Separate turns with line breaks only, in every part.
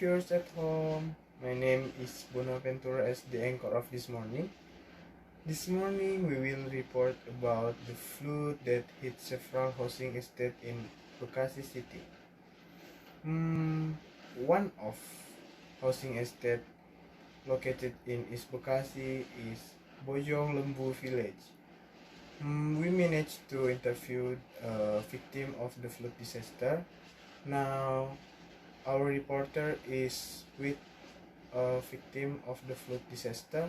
viewers at home. My name is Bonapentura as the anchor of this morning. This morning we will report about the flood that hit several housing estates in Bekasi City. One of housing estate located in East Bekasi is Bojong Lembu Village. We managed to interview a victim of the flood disaster. Now, our reporter is with a victim of the flood disaster.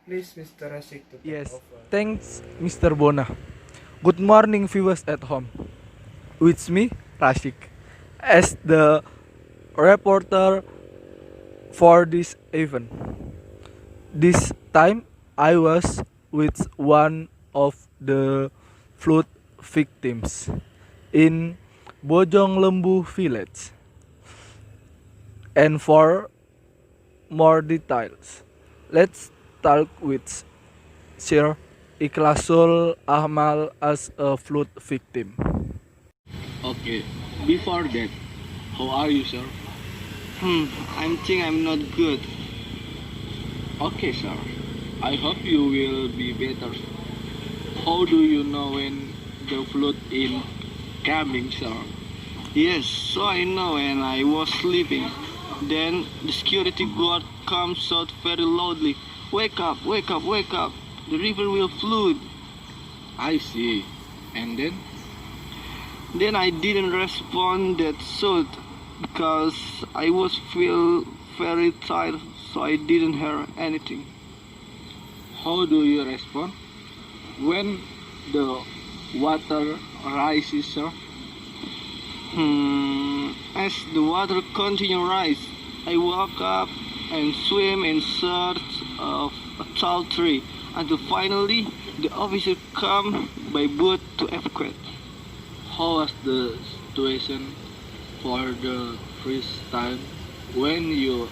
Please, Mr. Rasyiq, to take
Yes,
over.
thanks Mr. Bona. Good morning viewers at home. With me, Rasyiq, as the reporter for this event. This time I was with one of the flood victims in Bojong Lembu village. And for more details, let's talk with Sir Ikhlasul Amal as a flood victim.
Okay, before that, how are you, sir?
I think I'm not good.
Okay, sir. I hope you will be better. How do you know when the flood is coming, sir?
Yes, so I know when I was sleeping. Then the security guard comes out very loudly. Wake up, wake up, wake up. The river will flood.
I see. And then?
Then I didn't respond that soon because I was feel very tired, so I didn't hear anything.
How do you respond when the water rises, sir?
As the water continued to rise, I woke up and swam in search of a tall tree until finally the officer came by boat to evacuate.
How was the situation for the first time when you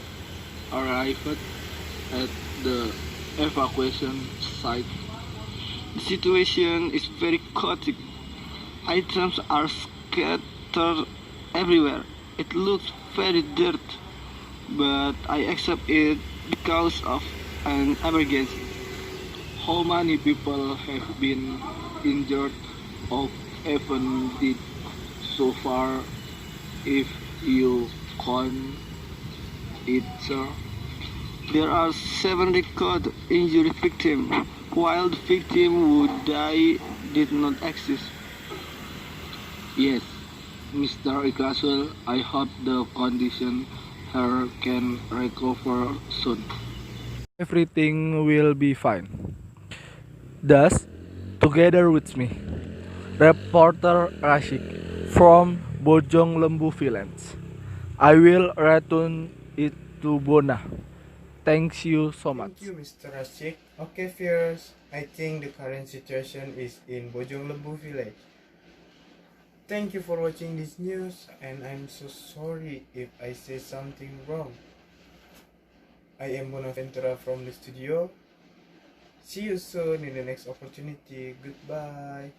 arrived at the evacuation site?
The situation is very chaotic. Items are scattered everywhere. It looks very dirty, but I accept it because of an emergency.
How many people have been injured or even dead so far, if you count it, sir?
There are 7 recorded injury victims, while the victim who died did not exist.
Yes, Mr. Ikhlasul, I hope the condition her can recover soon.
Everything will be fine. Thus, together with me, reporter Rasyiq from Bojong Lembu village. I will return it to Bona. Thanks you so
Thank
much.
you, Mr. Rasyiq. Okay, viewers, I think the current situation is in Bojong Lembu Village. Thank you for watching this news, and I'm so sorry if I say something wrong. I am Bonaventura from the studio. See you soon in the next opportunity. Goodbye.